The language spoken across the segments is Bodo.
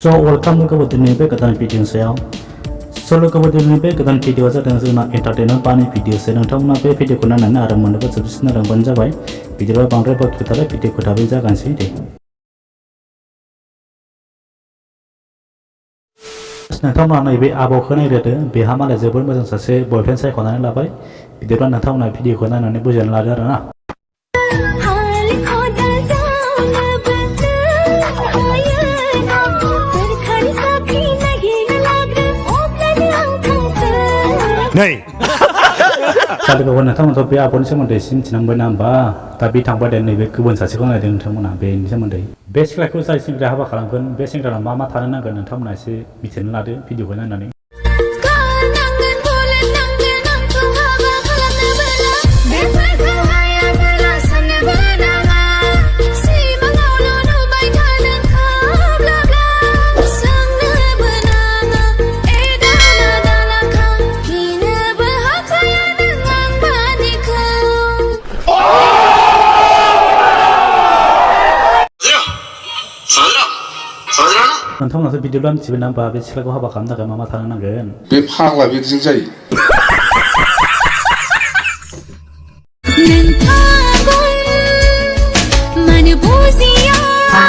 So welcome ke bodohnya be ketan video saya. Solo ke bodohnya be ketan video saya dengan segala entertainment pani video saya. Nang tahu be video kuna nana aram mana be subscribe nang banja bay. Video ba bangre ba kita le video kuda be jagan sih deh. Nang tahu nana be abo kena ide deh. Be hama le jebol macam sase boyfriend saya kena nana bay. Video ba nang tahu nana video kuna nana bujan lada na. Nei. Saat kau nak tahu tapi apa ni semua desin senang bernamba, tapi tanpa dan ni kebun sasi kau nak dengan tamu nak be ni semua deh. Basic lah kau saya sih dah apa kalau kan basic dalam mama thana nak dengan tamu nak si bicara lada video kau nak nani. Nanti orang tu video dalam cium nampak, basic lah kau apa kamu nak dengan mama thana nak kan. Bepang lah betul sih.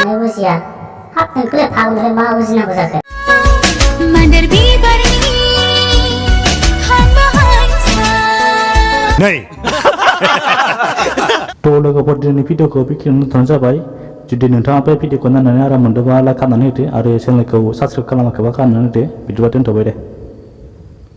Manusia, hak tengkle tahu nih mau sih nak bersatu. Nei. Tolo kau buat ni video kau bikin nonton sabai. Jadi nonton apa video kau nana aram mana ba lah kan nani deh. Ada channel kau subscribe kalau nak kau kan nani deh. Video baten tu boleh.